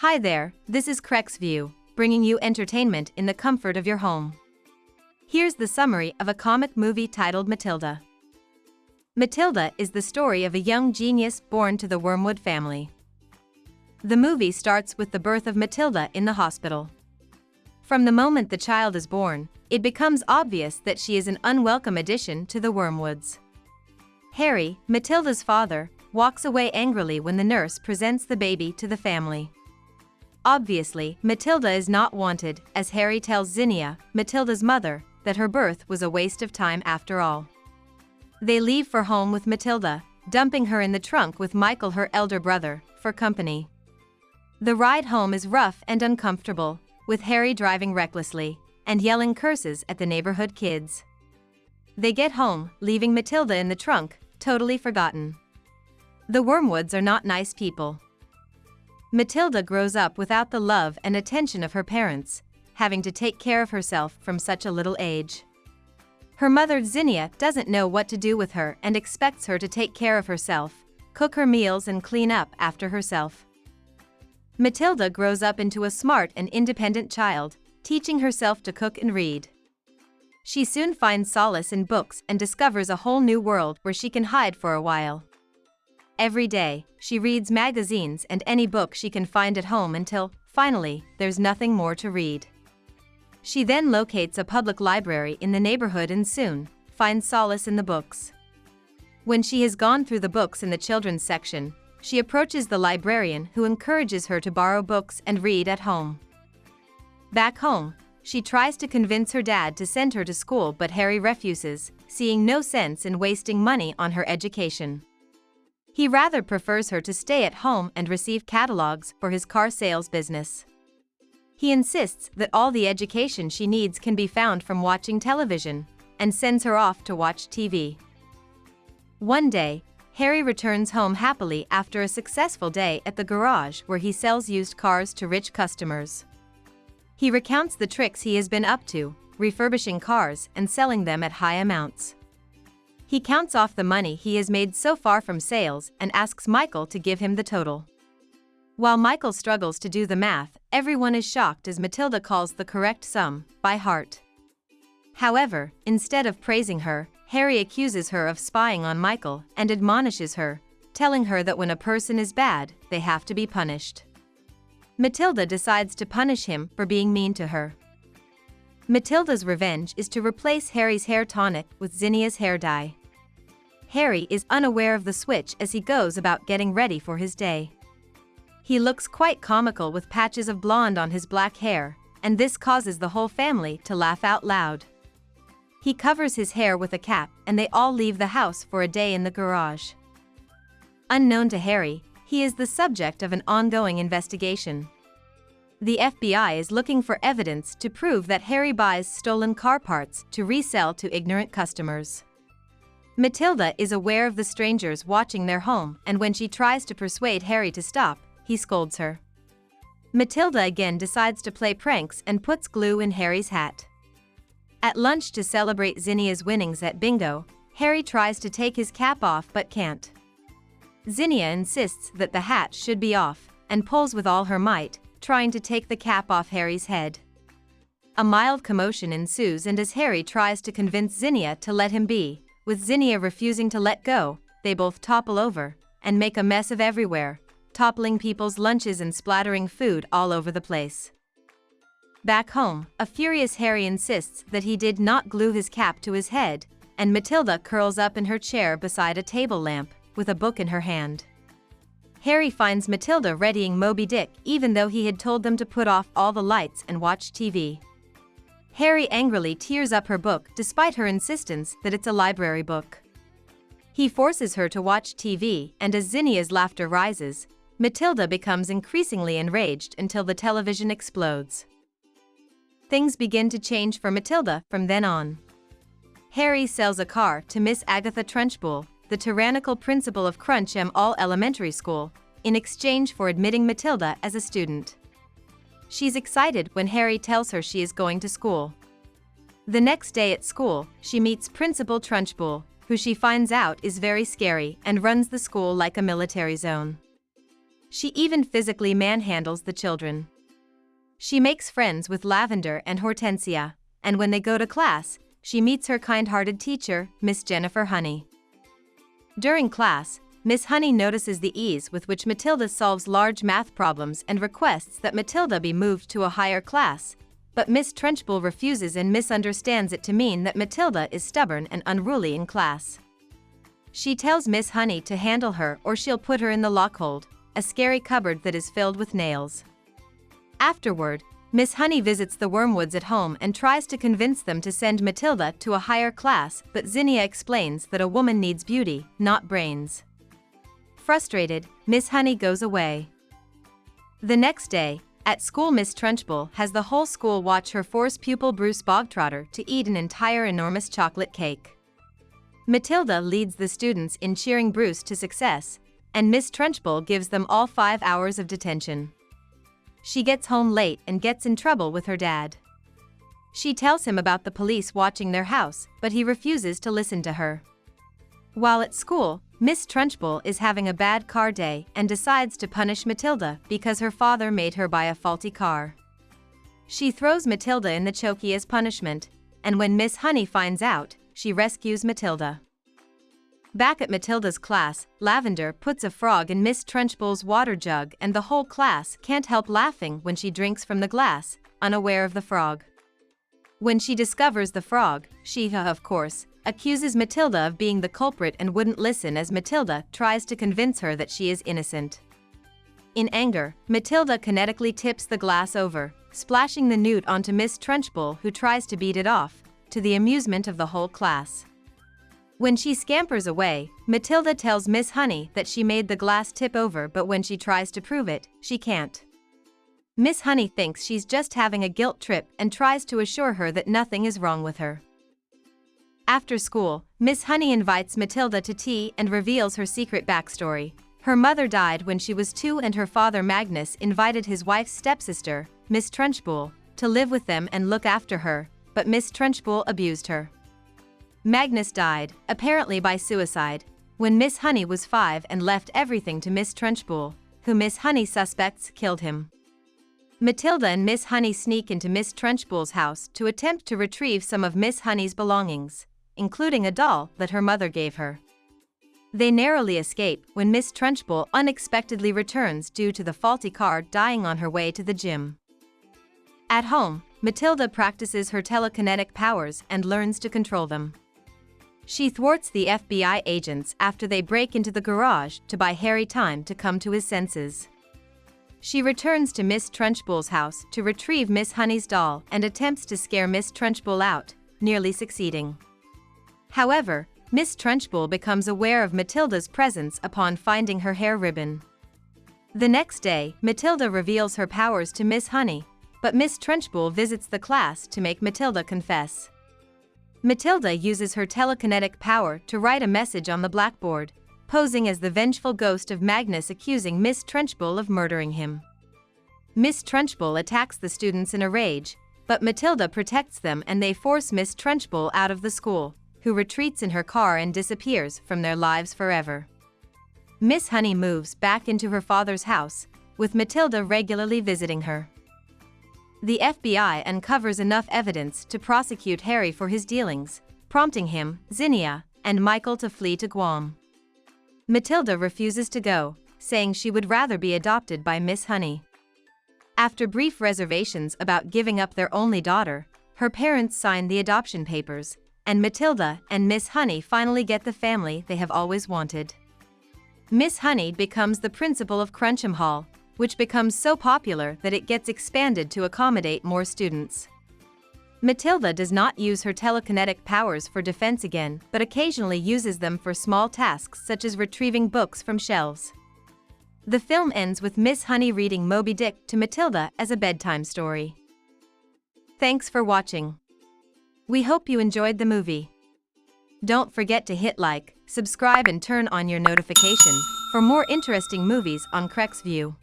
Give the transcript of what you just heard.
Hi there, this is Crec's View, bringing you entertainment in the comfort of your home. Here's the summary of a comic movie titled Matilda. Matilda is the story of a young genius born to the Wormwood family. The movie starts with the birth of Matilda in the hospital. From the moment the child is born, it becomes obvious that she is an unwelcome addition to the Wormwoods. Harry, Matilda's father, walks away angrily when the nurse presents the baby to the family. Obviously, Matilda is not wanted, as Harry tells Zinnia, Matilda's mother, that her birth was a waste of time after all. They leave for home with Matilda, dumping her in the trunk with Michael, her elder brother, for company. The ride home is rough and uncomfortable, with Harry driving recklessly and yelling curses at the neighborhood kids. They get home, leaving Matilda in the trunk, totally forgotten. The Wormwoods are not nice people. Matilda grows up without the love and attention of her parents, having to take care of herself from such a little age. Her mother Zinnia doesn't know what to do with her and expects her to take care of herself, cook her meals and clean up after herself. Matilda grows up into a smart and independent child, teaching herself to cook and read. She soon finds solace in books and discovers a whole new world where she can hide for a while. Every day, she reads magazines and any book she can find at home until, finally, there's nothing more to read. She then locates a public library in the neighborhood and soon finds solace in the books. When she has gone through the books in the children's section, she approaches the librarian, who encourages her to borrow books and read at home. Back home, she tries to convince her dad to send her to school, but Harry refuses, seeing no sense in wasting money on her education. He rather prefers her to stay at home and receive catalogs for his car sales business. He insists that all the education she needs can be found from watching television, and sends her off to watch TV. One day, Harry returns home happily after a successful day at the garage where he sells used cars to rich customers. He recounts the tricks he has been up to, refurbishing cars and selling them at high amounts. He counts off the money he has made so far from sales and asks Michael to give him the total. While Michael struggles to do the math, everyone is shocked as Matilda calls the correct sum by heart. However, instead of praising her, Harry accuses her of spying on Michael and admonishes her, telling her that when a person is bad, they have to be punished. Matilda decides to punish him for being mean to her. Matilda's revenge is to replace Harry's hair tonic with Zinnia's hair dye. Harry is unaware of the switch as he goes about getting ready for his day. He looks quite comical with patches of blonde on his black hair, and this causes the whole family to laugh out loud. He covers his hair with a cap and they all leave the house for a day in the garage. Unknown to Harry, he is the subject of an ongoing investigation. The FBI is looking for evidence to prove that Harry buys stolen car parts to resell to ignorant customers. Matilda is aware of the strangers watching their home, and when she tries to persuade Harry to stop, he scolds her. Matilda again decides to play pranks and puts glue in Harry's hat. At lunch to celebrate Zinnia's winnings at bingo, Harry tries to take his cap off but can't. Zinnia insists that the hat should be off, and pulls with all her might, trying to take the cap off Harry's head. A mild commotion ensues, and as Harry tries to convince Zinnia to let him be, with Zinnia refusing to let go, they both topple over and make a mess of everywhere, toppling people's lunches and splattering food all over the place. Back home, a furious Harry insists that he did not glue his cap to his head, and Matilda curls up in her chair beside a table lamp, with a book in her hand. Harry finds Matilda readying Moby-Dick even though he had told them to put off all the lights and watch TV. Harry angrily tears up her book despite her insistence that it's a library book. He forces her to watch TV, and as Zinnia's laughter rises, Matilda becomes increasingly enraged until the television explodes. Things begin to change for Matilda from then on. Harry sells a car to Miss Agatha Trunchbull, the tyrannical principal of Crunchem All Elementary School, in exchange for admitting Matilda as a student. She's excited when Harry tells her she is going to school. The next day at school, she meets Principal Trunchbull, who she finds out is very scary and runs the school like a military zone. She even physically manhandles the children. She makes friends with Lavender and Hortensia, and when they go to class, she meets her kind-hearted teacher, Miss Jennifer Honey. During class, Miss Honey notices the ease with which Matilda solves large math problems and requests that Matilda be moved to a higher class, but Miss Trunchbull refuses and misunderstands it to mean that Matilda is stubborn and unruly in class. She tells Miss Honey to handle her or she'll put her in the lockhold, a scary cupboard that is filled with nails. Afterward, Miss Honey visits the Wormwoods at home and tries to convince them to send Matilda to a higher class, but Zinnia explains that a woman needs beauty, not brains. Frustrated, Miss Honey goes away. The next day, at school, Miss Trunchbull has the whole school watch her force pupil Bruce Bogtrotter to eat an entire enormous chocolate cake. Matilda leads the students in cheering Bruce to success, and Miss Trunchbull gives them all 5 hours of detention. She gets home late and gets in trouble with her dad. She tells him about the police watching their house, but he refuses to listen to her. While at school, Miss Trunchbull is having a bad car day and decides to punish Matilda because her father made her buy a faulty car. She throws Matilda in the chokey as punishment, and when Miss Honey finds out, she rescues Matilda. Back at Matilda's class, Lavender puts a frog in Miss Trunchbull's water jug and the whole class can't help laughing when she drinks from the glass, unaware of the frog. When she discovers the frog, she, of course, accuses Matilda of being the culprit and wouldn't listen as Matilda tries to convince her that she is innocent. In anger, Matilda kinetically tips the glass over, splashing the newt onto Miss Trunchbull, who tries to beat it off, to the amusement of the whole class. When she scampers away, Matilda tells Miss Honey that she made the glass tip over, but when she tries to prove it, she can't. Miss Honey thinks she's just having a guilt trip and tries to assure her that nothing is wrong with her. After school, Miss Honey invites Matilda to tea and reveals her secret backstory. Her mother died when she was 2 and her father Magnus invited his wife's stepsister, Miss Trunchbull, to live with them and look after her, but Miss Trunchbull abused her. Magnus died, apparently by suicide, when Miss Honey was 5 and left everything to Miss Trunchbull, who Miss Honey suspects killed him. Matilda and Miss Honey sneak into Miss Trunchbull's house to attempt to retrieve some of Miss Honey's belongings, including a doll that her mother gave her. They narrowly escape when Miss Trunchbull unexpectedly returns due to the faulty car dying on her way to the gym. At home, Matilda practices her telekinetic powers and learns to control them. She thwarts the FBI agents after they break into the garage to buy Harry time to come to his senses. She returns to Miss Trunchbull's house to retrieve Miss Honey's doll and attempts to scare Miss Trunchbull out, nearly succeeding. However, Miss Trunchbull becomes aware of Matilda's presence upon finding her hair ribbon. The next day, Matilda reveals her powers to Miss Honey, but Miss Trunchbull visits the class to make Matilda confess. Matilda uses her telekinetic power to write a message on the blackboard, posing as the vengeful ghost of Magnus accusing Miss Trunchbull of murdering him. Miss Trunchbull attacks the students in a rage, but Matilda protects them and they force Miss Trunchbull out of the school, who retreats in her car and disappears from their lives forever. Miss Honey moves back into her father's house, with Matilda regularly visiting her. The FBI uncovers enough evidence to prosecute Harry for his dealings, prompting him, Zinnia, and Michael to flee to Guam. Matilda refuses to go, saying she would rather be adopted by Miss Honey. After brief reservations about giving up their only daughter, her parents sign the adoption papers, and Matilda and Miss Honey finally get the family they have always wanted. Miss Honey becomes the principal of Cruncham Hall, which becomes so popular that it gets expanded to accommodate more students. Matilda does not use her telekinetic powers for defense again, but occasionally uses them for small tasks such as retrieving books from shelves. The film ends with Miss Honey reading Moby-Dick to Matilda as a bedtime story. Thanks for watching. We hope you enjoyed the movie. Don't forget to hit like, subscribe and turn on your notification for more interesting movies on Crex View.